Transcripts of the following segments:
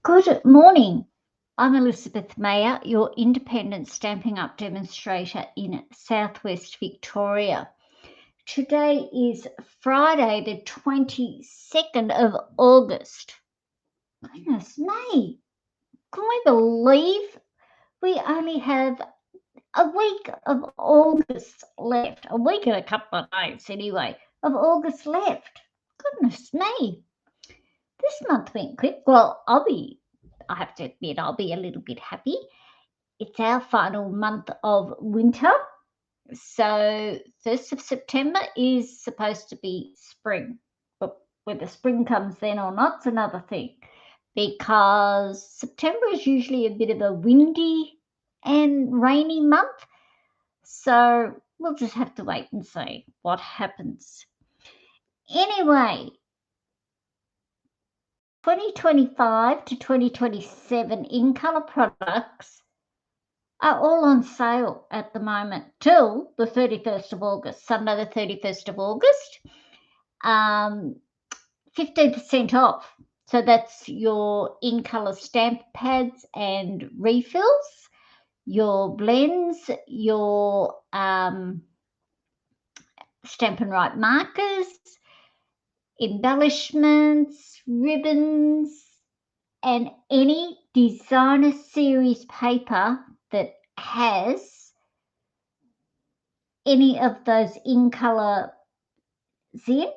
Good morning. I'm Elizabeth Mayer, your independent Stampin' Up! Demonstrator in Southwest Victoria. Today is Friday, the 22nd of August. Goodness me, can we believe we only have a week of August left? A week and a couple of days, anyway, of August left. Goodness me, this month went quick. Well, I have to admit, I'll be a little bit happy. It's our final month of winter. So 1st of September is supposed to be spring. But whether spring comes then or not's another thing. Because September is usually a bit of a windy and rainy month. So we'll just have to wait and see what happens. Anyway, 2025 to 2027 in colour products are all on sale at the moment till the 31st of August, Sunday the 31st of August, 15% off. So that's your in-colour stamp pads and refills, your blends, your Stampin' Right markers, embellishments, ribbons, and any designer series paper that has any of those in colour zin,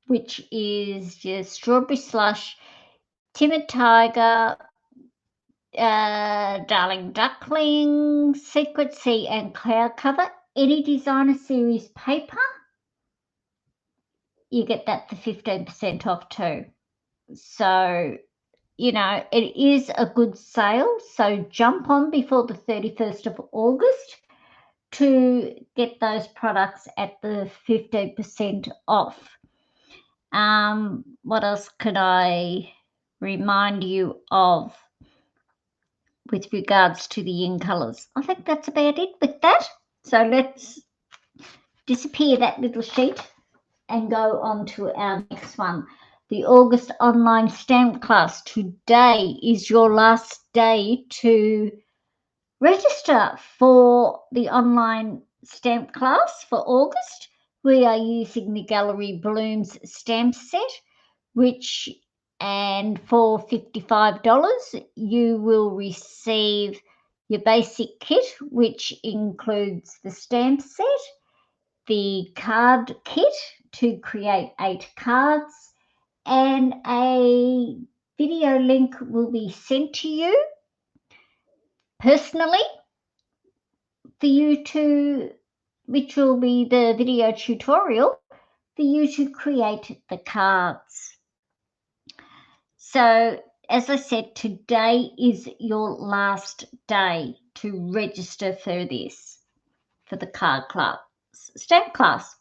which is just Strawberry Slush, Timid Tiger, Darling Duckling, Secret Sea, and Cloud Cover. Any designer series paper, you get that for 15% off too. So, it is a good sale. So jump on before the 31st of August to get those products at the 15% off. What else could I remind you of with regards to the in colours? I think that's about it with that. So let's disappear that little sheet and go on to our next one. The August online stamp class. Today is your last day to register for the online stamp class for August. We are using the Gallery Blooms stamp set, and for $55 you will receive your basic kit, which includes the stamp set, the card kit to create 8 cards, and a video link will be sent to you personally for you to, which will be the video tutorial for you to create the cards. So, as I said, today is your last day to register for this, for the card class, stamp class.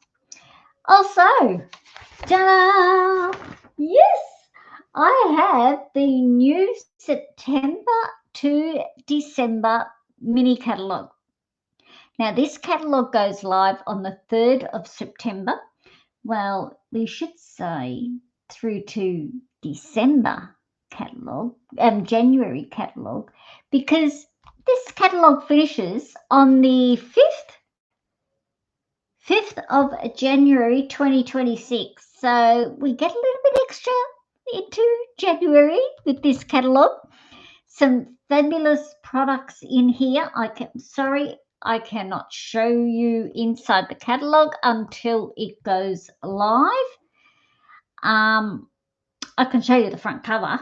Also, ta-da! Yes, I have the new September to December mini catalogue. Now, this catalogue goes live on the 3rd of September. Well, we should say through to December catalogue, January catalogue, because this catalogue finishes on the 5th of January 2026. So we get a little bit extra into January with this catalogue. Some fabulous products in here. I cannot show you inside the catalogue until it goes live. I can show you the front cover,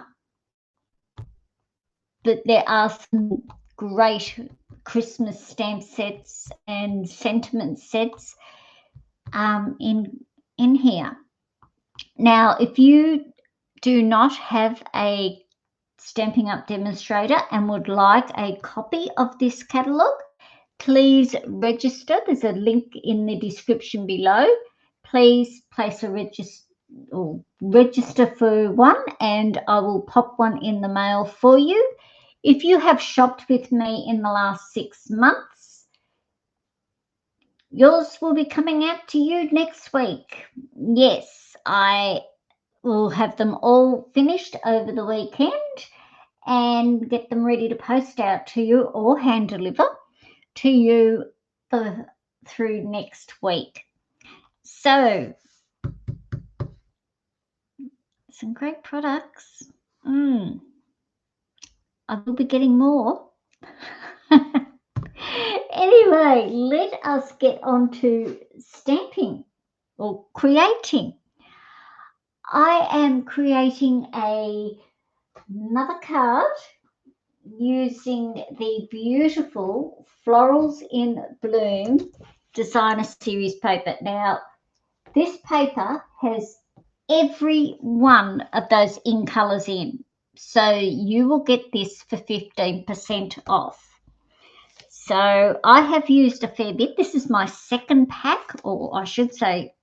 but there are some great Christmas stamp sets and sentiment sets in here. Now, if you do not have a Stampin' Up! Demonstrator and would like a copy of this catalogue, please register. There's a link in the description below. Please place a register for one, and I will pop one in the mail for you. If you have shopped with me in the last 6 months, yours will be coming out to you next week. Yes, I will have them all finished over the weekend, and get them ready to post out to you or hand deliver to you through next week. So, some great products. I will be getting more. Anyway, let us get on to stamping or creating. I am creating another card using the beautiful Florals in Bloom designer series paper. Now, this paper has every one of those in colours in, so you will get this for 15% off. So I have used a fair bit. This is my second pack, or I should say,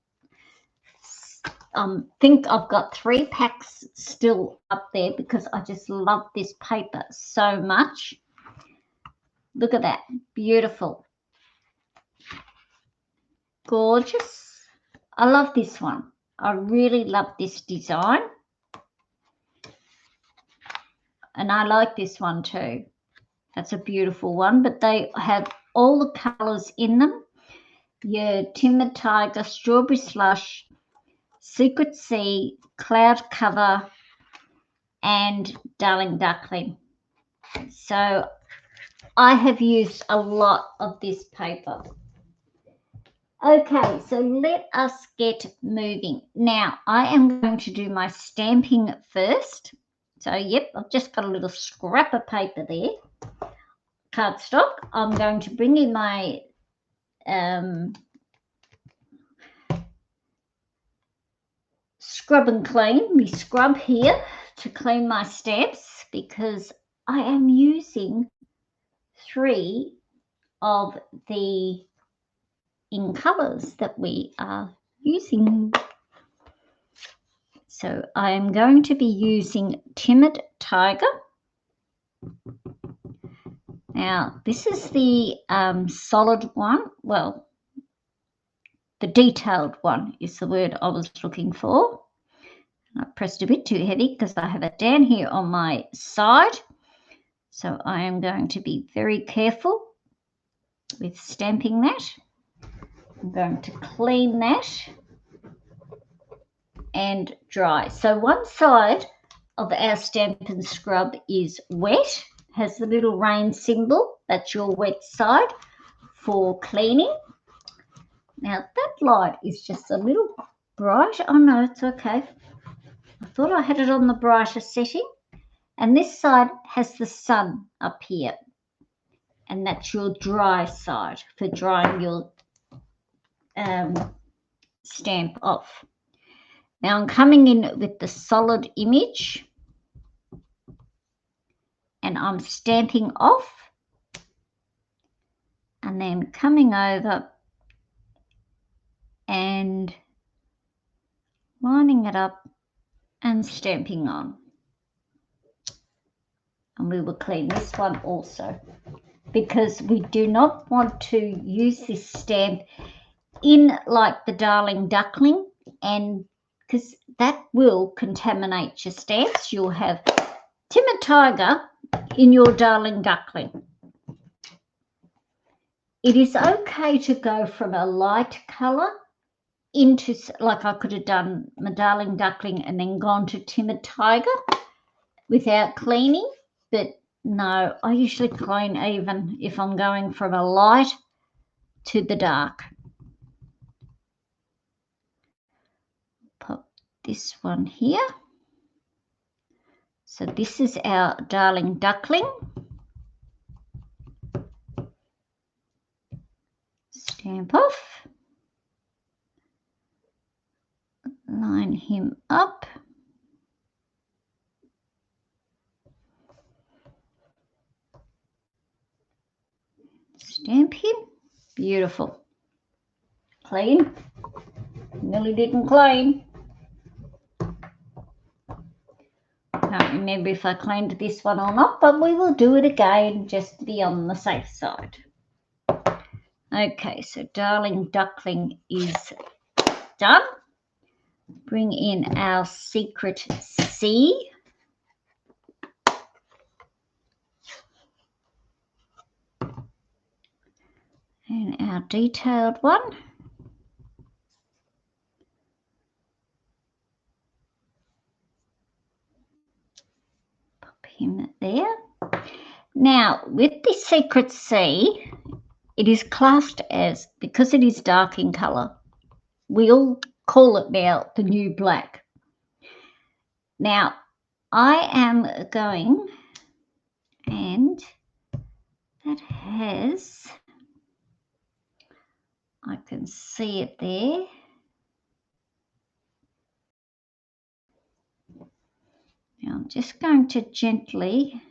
think I've got 3 packs still up there because I just love this paper so much. Look at that, beautiful, gorgeous. I love this one. I really love this design, and I like this one too. That's a beautiful one, but they have all the colours in them. Your Timid Tiger, Strawberry Slush, Secret Sea, Cloud Cover, and Darling Duckling. So I have used a lot of this paper. Okay, so let us get moving. Now, I am going to do my stamping first. So, yep, I've just got a little scrap of paper there. Cardstock. I'm going to bring in my scrub and clean, my scrub here to clean my stamps, because I am using 3 of the in colours that we are using. So I am going to be using Timid Tiger. Now, this is the solid one. Well, the detailed one is the word I was looking for. I pressed a bit too heavy because I have it down here on my side. So I am going to be very careful with stamping that. I'm going to clean that and dry. So one side of our Stampin' Scrub is wet, has the little rain symbol. That's your wet side for cleaning. Now that light is just a little bright. Oh no, it's okay. I thought I had it on the brighter setting. And this side has the sun up here. And that's your dry side for drying your stamp off. Now I'm coming in with the solid image and I'm stamping off and then coming over and lining it up and stamping on. And we will clean this one also, because we do not want to use this stamp in like the Darling Duckling, and because that will contaminate your stamps. You'll have Timid Tiger in your Darling Duckling. It is okay to go from a light colour into, like I could have done my Darling Duckling and then gone to Timid Tiger without cleaning, but no, I usually clean even if I'm going from a light to the dark. Pop this one here. So this is our Darling Duckling. Stamp off. Line him up. Stamp him. Beautiful. Clean. Nearly didn't clean. Can't remember if I cleaned this one or not, but we will do it again just to be on the safe side. Okay, so Darling Duckling is done. Bring in our Secret Sea. And our detailed one. Pop him there. Now, with the Secret C, it is classed as, because it is dark in colour, we'll call it now the new black. Now, I am going, and that has, I can see it there. Now, I'm just going to gently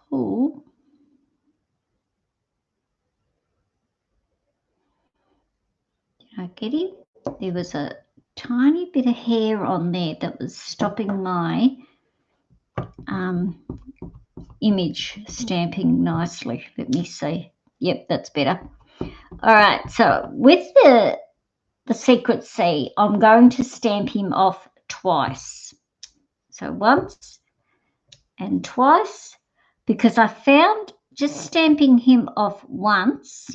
pull. Did I get him? There was a tiny bit of hair on there that was stopping my image stamping nicely. Let me see. Yep, that's better. All right, so with the Secret C, I'm going to stamp him off twice. So once and twice, because I found just stamping him off once,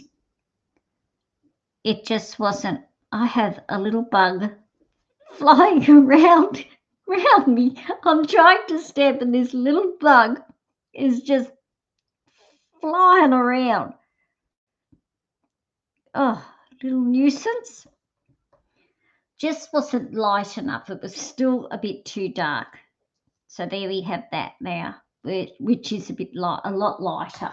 it just wasn't. I have a little bug flying around me. I'm trying to stamp and this little bug is just flying around. Oh, little nuisance. Just wasn't light enough. It was still a bit too dark. So there we have that now, which is a lot lighter.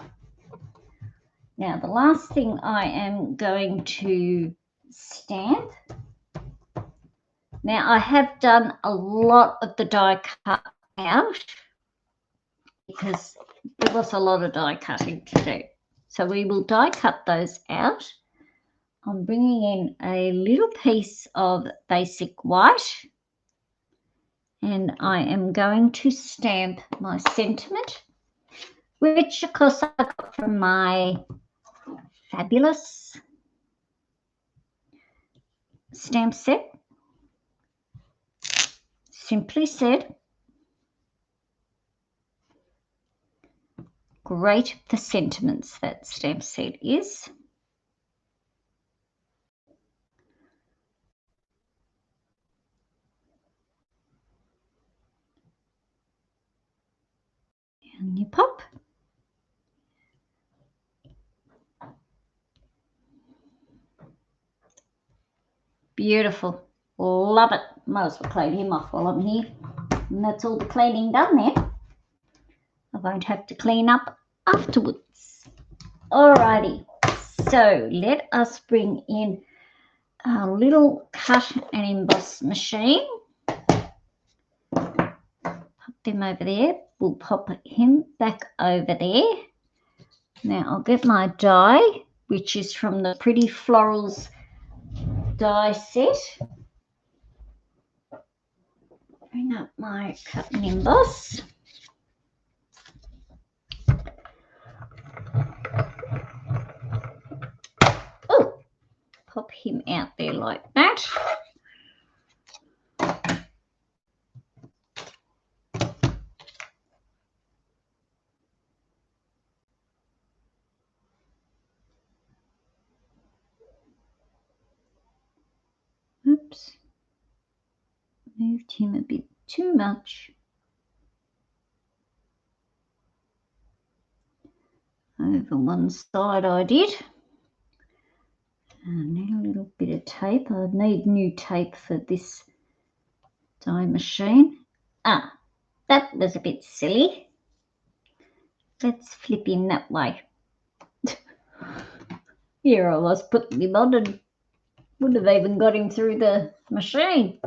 Now the last thing I am going to stamp. Now I have done a lot of the die cut out because there was a lot of die cutting to do. So we will die cut those out. I'm bringing in a little piece of basic white, and I am going to stamp my sentiment, which of course I got from my fabulous stamp set. Simply Said. Great for sentiments, that stamp set is. And you pop. Beautiful. Love it. Might as well clean him off while I'm here. And that's all the cleaning done there. I won't have to clean up afterwards. Alrighty. So let us bring in a little cut and emboss machine. Pop them over there. We'll pop him back over there. Now I'll get my die, which is from the Pretty Florals die set. Bring up my cut and emboss. Oh, pop him out there like that. Oops, moved him a bit too much. Over one side I did. I need a little bit of tape. I need new tape for this die machine. Ah, that was a bit silly. Let's flip him that way. Here I was putting him on and wouldn't have even got him through the machine.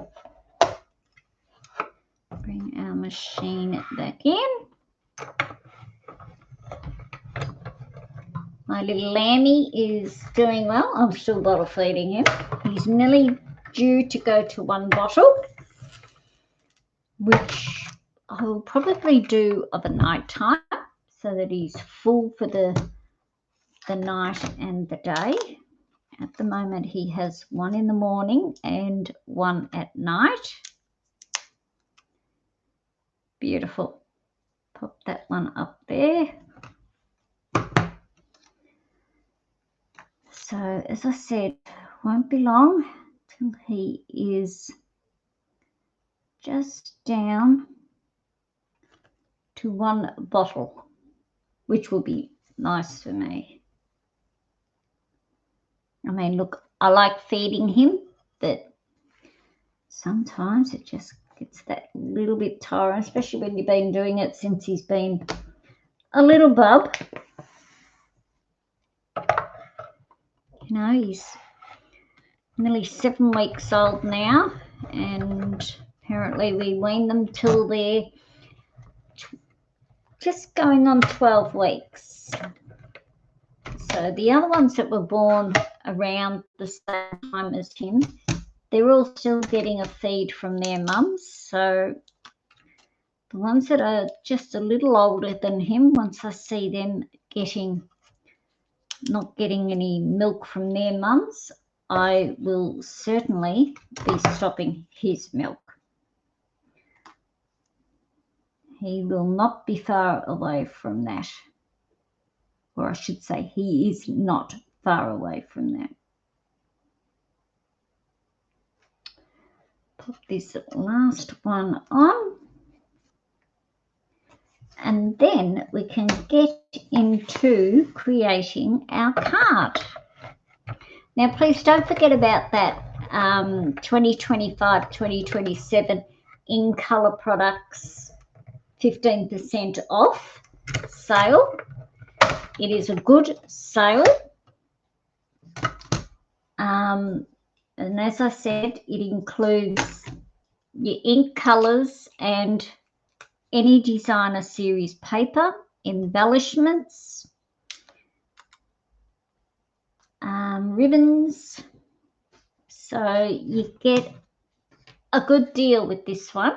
Bring our machine back in. My little Lammy is doing well. I'm still bottle feeding him. He's nearly due to go to one bottle, which I will probably do of a night time so that he's full for the night and the day. At the moment he has one in the morning and one at night. Beautiful. Pop that one up there. So as I said, won't be long till he is just down to 1 bottle, which will be nice for me. I mean, look, I like feeding him, but sometimes it just gets that little bit tiring, especially when you've been doing it since he's been a little bub. You know, he's nearly 7 weeks old now, and apparently we wean them till they're just going on 12 weeks. So the other ones that were born around the same time as him, they're all still getting a feed from their mums. So the ones that are just a little older than him, once I see them not getting any milk from their mums, I will certainly be stopping his milk. He will not be far away from that. Or I should say, he is not far away from that. Pop this last one on. And then we can get into creating our card. Now, please don't forget about that 2025-2027 in colour products 15% off sale. It is a good sale. And as I said, it includes your ink colours and any designer series paper, embellishments, ribbons. So you get a good deal with this one.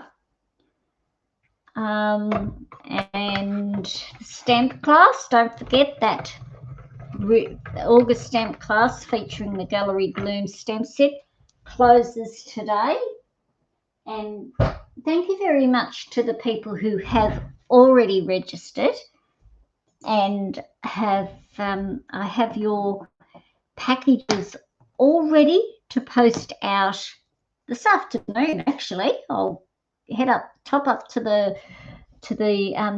And stamp class, don't forget that August stamp class featuring the Gallery Bloom stamp set closes today. And thank you very much to the people who have already registered and have I have your packages all ready to post out this afternoon. Actually, I'll top up to the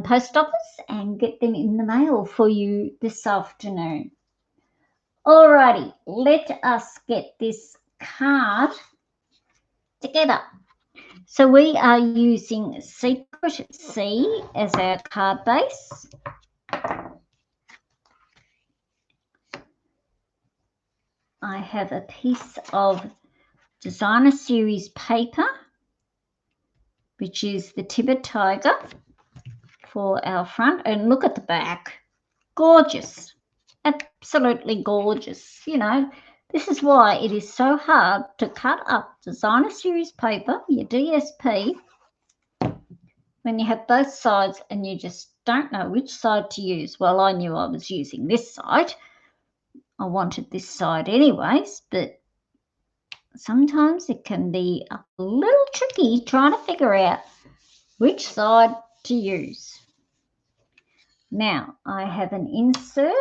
post office and get them in the mail for you this afternoon. Alrighty, let us get this card together. So we are using Secret C as our card base. I have a piece of designer series paper, which is the Tibet Tiger for our front. And look at the back. Gorgeous. Absolutely gorgeous. You know, this is why it is so hard to cut up designer series paper, your DSP, when you have both sides and you just don't know which side to use. Well, I knew I was using this side. I wanted this side anyways, but sometimes it can be a little tricky trying to figure out which side to use. Now, I have an insert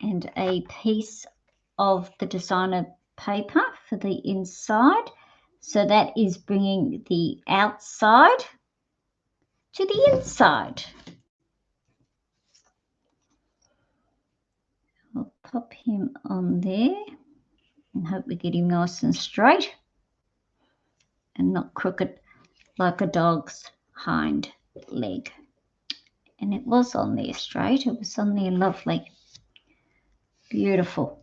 and a piece of the designer paper for the inside. So that is bringing the outside to the inside. I'll pop him on there and hope we get him nice and straight and not crooked like a dog's hind leg. And it was on there straight. It was on there lovely. Beautiful.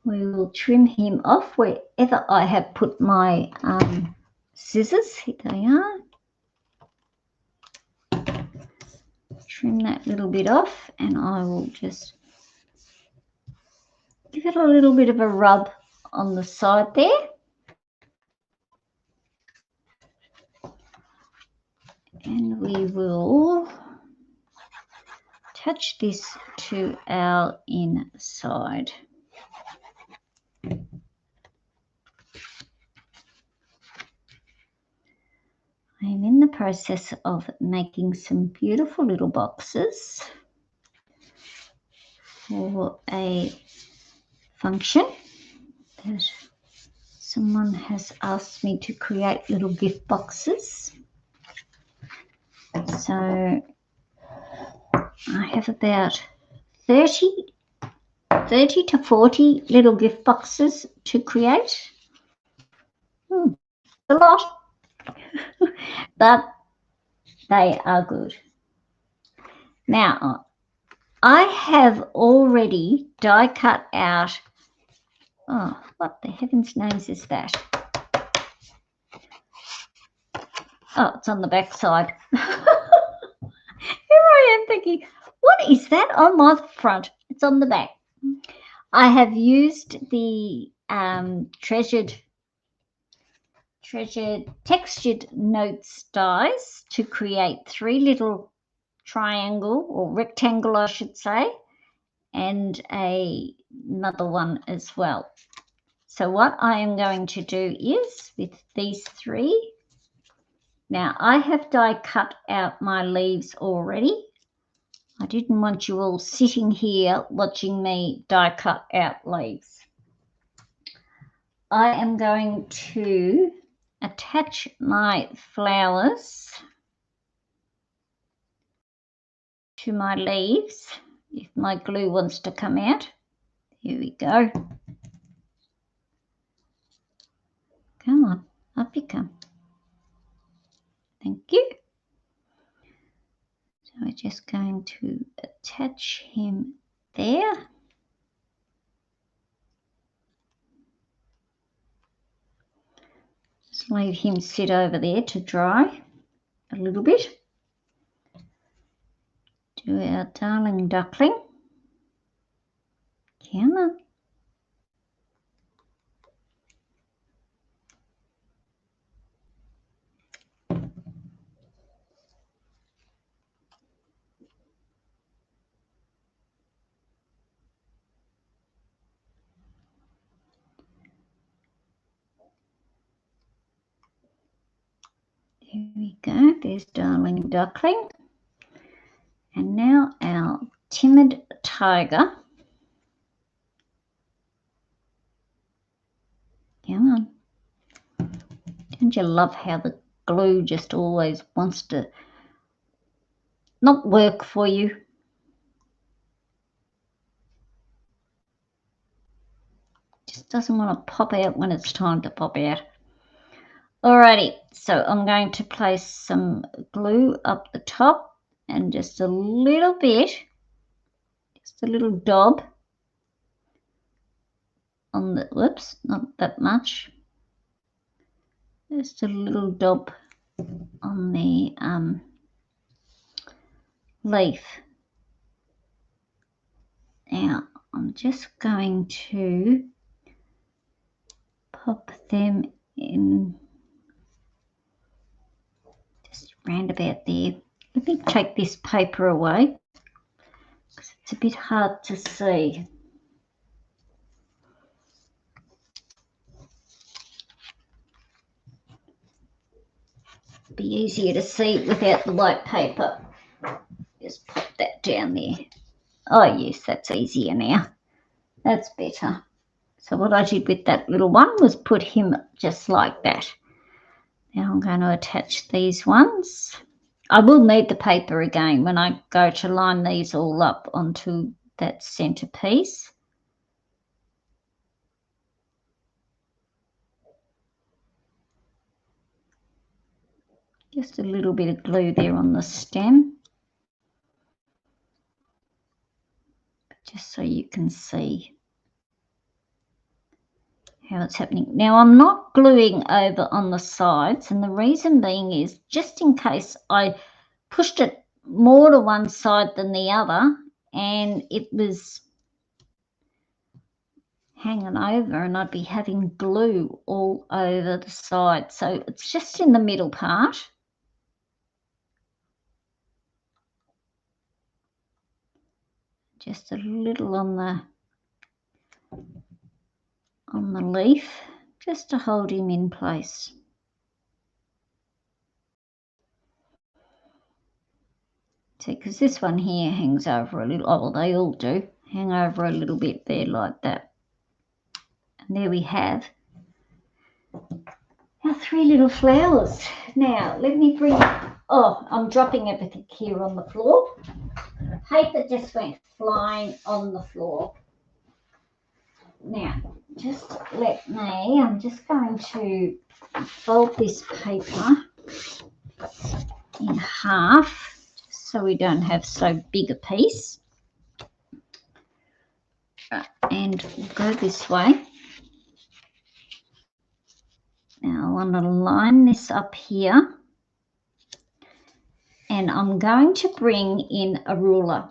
We will trim him off wherever I have put my scissors. Here they are. Trim that little bit off, and I will just give it a little bit of a rub on the side there. And we will attach this to our inside. I'm in the process of making some beautiful little boxes for a function that someone has asked me to create little gift boxes. So I have about 30 to 40 little gift boxes to create. A lot, but they are good. Now, I have already die cut out, oh, what the heavens names is that? Oh, it's on the back side. Here I am thinking, what is that on my front? It's on the back. I have used the treasured textured notes dies to create 3 little triangle or rectangle, I should say, and another one as well. So what I am going to do is with these 3, now I have die cut out my leaves already. I didn't want you all sitting here watching me die cut out leaves. I am going to attach my flowers to my leaves. If my glue wants to come out, here we go. Come on, up you come. Thank you. So we're just going to attach him there. Just leave him sit over there to dry a little bit. Do our darling duckling. Come on. There we go, there's darling duckling. And now our timid tiger. Come on. Don't you love how the glue just always wants to not work for you? Just doesn't want to pop out when it's time to pop out. Alrighty, so I'm going to place some glue up the top and just a little bit, just a little dab on the, whoops, not that much, just a little dab on the leaf. Now I'm just going to pop them in just round about there. Let me take this paper away because it's a bit hard to see. It'd be easier to see without the white paper. Just pop that down there. Oh yes, that's easier now. That's better. So what I did with that little one was put him just like that. Now I'm going to attach these ones. I will need the paper again when I go to line these all up onto that centre piece. Just a little bit of glue there on the stem, just so you can see how it's happening. Now I'm not gluing over on the sides, and the reason being is just in case I pushed it more to one side than the other and it was hanging over and I'd be having glue all over the side. So it's just in the middle part. Just a little on the leaf, just to hold him in place. See, because this one here hangs over a little. Oh, well, they all do. Hang over a little bit there like that. And there we have our 3 little flowers. Now, let me bring... Oh, I'm dropping everything here on the floor. Paper just went flying on the floor. Now, just let me... I'm just going to fold this paper in half, just so we don't have so big a piece. And we'll go this way. Now I want to line this up here, and I'm going to bring in a ruler.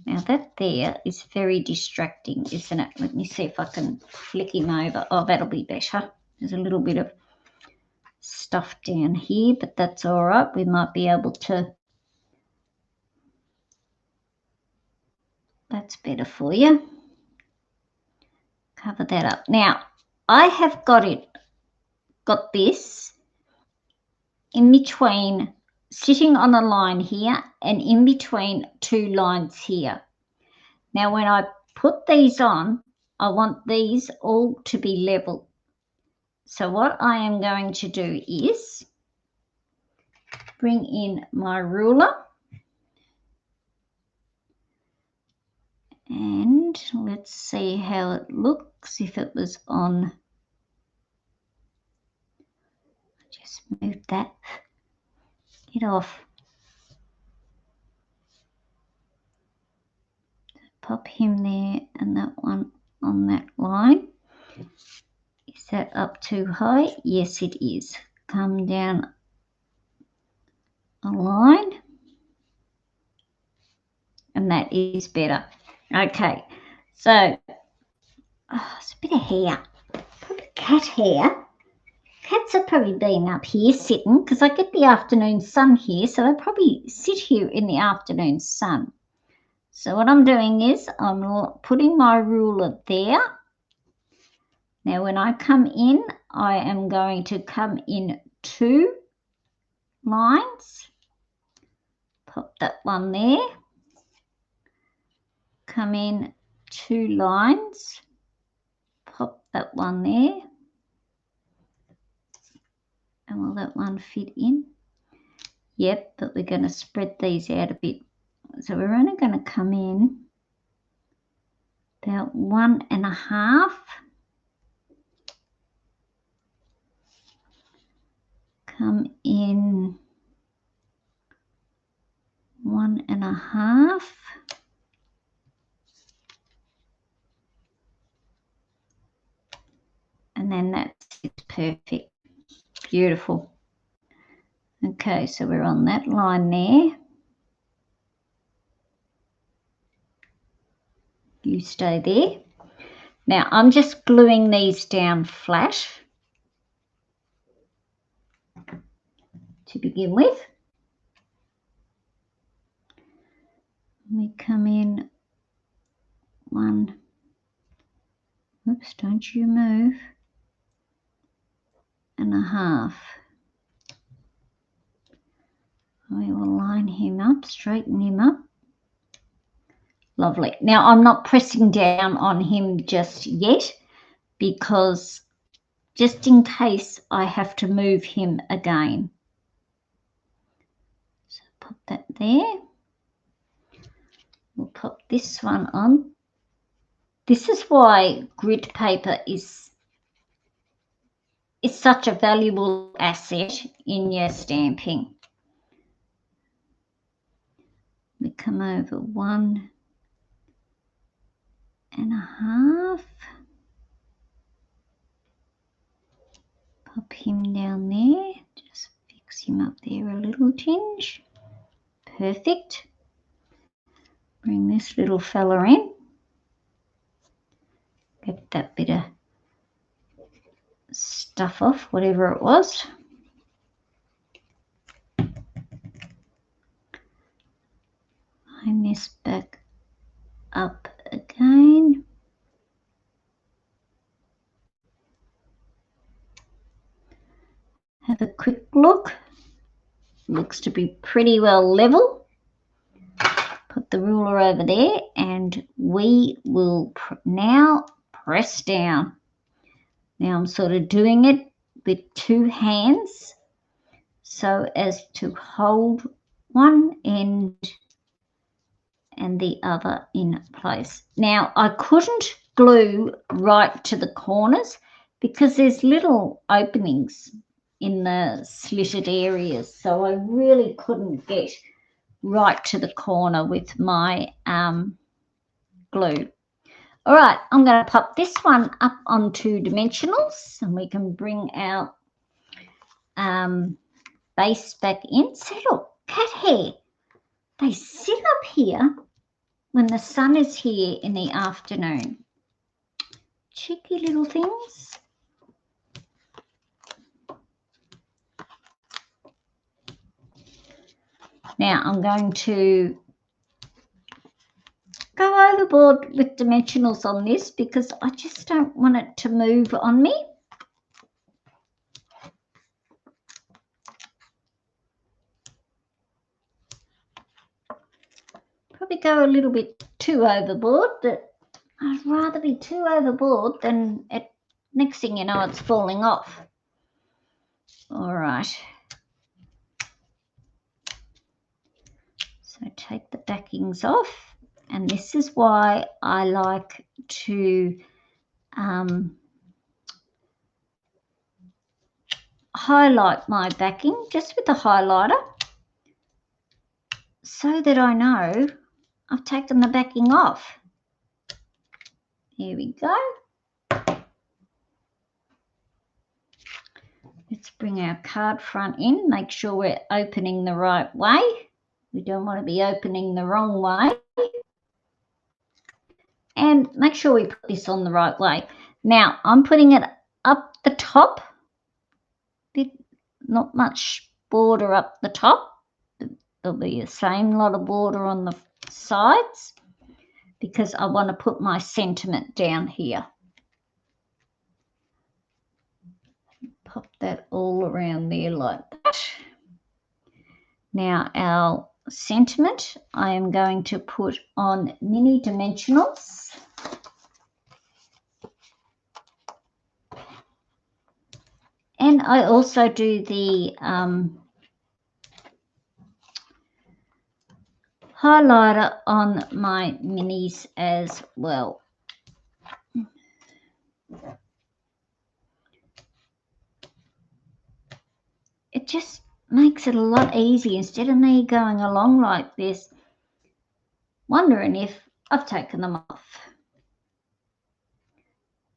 Now that there is very distracting, isn't it? Let me see if I can flick him over. Oh, that'll be better. There's a little bit of stuff down here, but that's all right. We might be able to... That's better for you. Cover that up. Now, I have got this in between, sitting on a line here and in between 2 lines here. Now, when I put these on, I want these all to be level. So what I am going to do is bring in my ruler, and let's see how it looks if it was on. Just move that. Get off. Pop him there and that one on that line. Is that up too high? Yes, it is. Come down a line, and that is better. Okay, so it's a bit of hair, probably cat hair. Cats have probably been up here sitting, because I get the afternoon sun here, so they probably sit here in the afternoon sun. So what I'm doing is I'm putting my ruler there. Now when I come in, I am going to come in 2 lines. Pop that one there. Come in 2 lines. Pop that one there. And will that one fit in? Yep, but we're going to spread these out a bit. So we're only going to come in about 1.5. Come in 1.5. And then that's perfect. Beautiful. Okay, so we're on that line there. You stay there. Now I'm just gluing these down flat to begin with. We come in 1. Oops, don't you move. 1.5. We will line him up, straighten him up. Lovely. Now I'm not pressing down on him just yet, because just in case I have to move him again. So pop that there. We'll pop this one on. This is why grit paper is such a valuable asset in your stamping. We come over 1.5. Pop him down there. Just fix him up there a little tinge. Perfect. Bring this little fella in. Get that bit of stuff off, whatever it was. Line this back up again. Have a quick look. looks to be pretty well level. Put the ruler over there and we will now press down. Now I'm sort of doing it with two hands so as to hold one end and the other in place. Now I couldn't glue right to the corners because there's little openings in the slitted areas, so I really couldn't get right to the corner with my glue. All right, I'm going to pop this one up onto dimensionals and we can bring our base back in. See, look, cat hair. They sit up here when the sun is here in the afternoon. Cheeky little things. Now I'm going to go overboard with dimensionals on this because I just don't want it to move on me. Probably go a little bit too overboard, but I'd rather be too overboard than next thing you know it's falling off. All right. So take the backings off, and this is why I like to highlight my backing just with a highlighter so that I know I've taken the backing off. Here we go. Let's bring our card front in, make sure we're opening the right way. We don't want to be opening the wrong way. And make sure we put this on the right way. Now, I'm putting it up the top. Not much border up the top. There'll be the same lot of border on the sides because I want to put my sentiment down here. Pop that all around there like that. Now our sentiment I am going to put on mini dimensionals. And I also do the highlighter on my minis as well. It just makes it a lot easier instead of me going along like this, wondering if I've taken them off.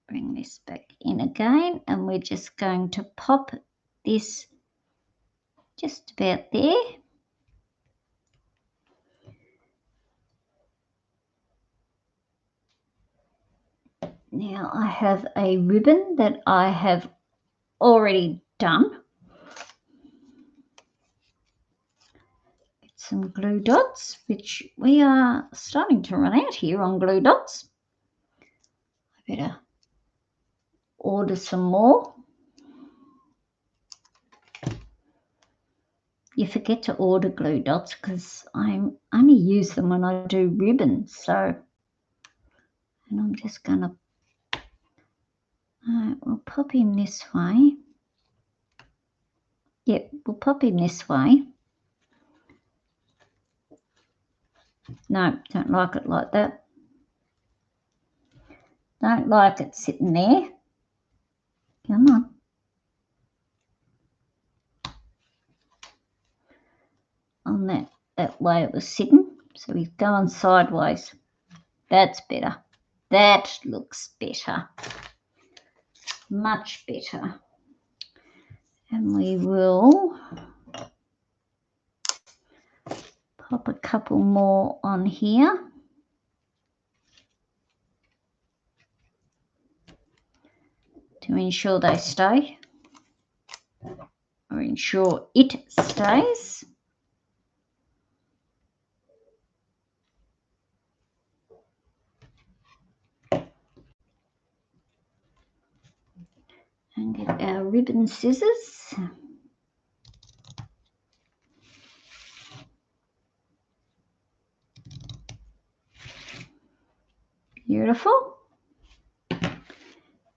Bring this back in again, and we're just going to pop this just about there. Now I have a ribbon that I have already done. Some glue dots, which we are starting to run out here on glue dots. I better order some more. You forget to order glue dots because I only use them when I do ribbons. So, and I'm just going to, we'll pop him this way. Yep, we'll pop him this way. No, don't like it like that. Don't like it sitting there. Come on. On that way it was sitting. So he's going sideways. That's better. That looks better. Much better. And we will pop a couple more on here. To ensure they stay. Or ensure it stays. And get our ribbon scissors. Beautiful.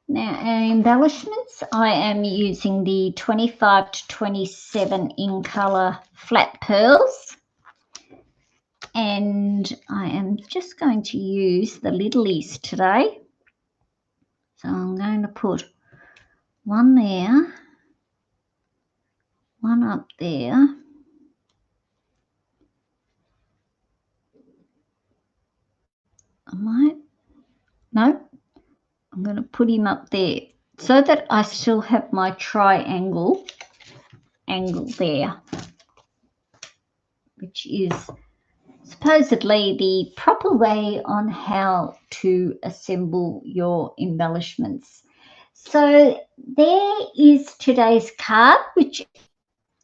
Now, our embellishments, I am using the 25 to 27 in colour flat pearls. And I am just going to use the Lidleys today. So I'm going to put one there, one up there. No, I'm going to put him up there so that I still have my triangle angle there, which is supposedly the proper way on how to assemble your embellishments. So there is today's card, which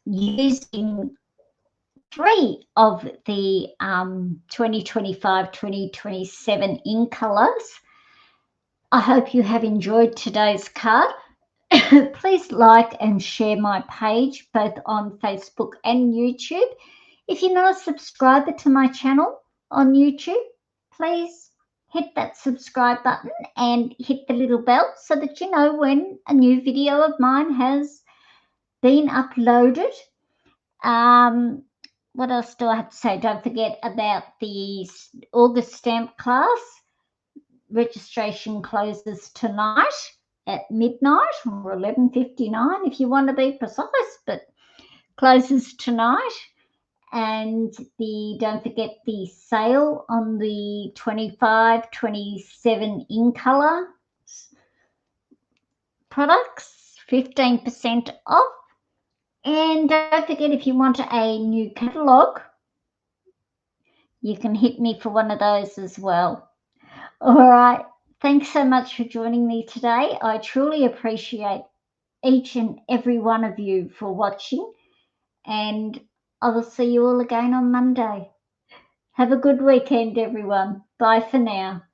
using 3 of the 2025-2027 in colours. I hope you have enjoyed today's card. Please like and share my page both on Facebook and YouTube. If you're not a subscriber to my channel on YouTube, please hit that subscribe button and hit the little bell so that you know when a new video of mine has been uploaded. What else do I have to say? Don't forget about the August stamp class. Registration closes tonight at midnight or 11:59 if you want to be precise, but closes tonight. And don't forget the sale on the 25-27 in colour products, 15% off. And don't forget, if you want a new catalogue, you can hit me for one of those as well. All right. Thanks so much for joining me today. I truly appreciate each and every one of you for watching, and I will see you all again on Monday. Have a good weekend, everyone. Bye for now.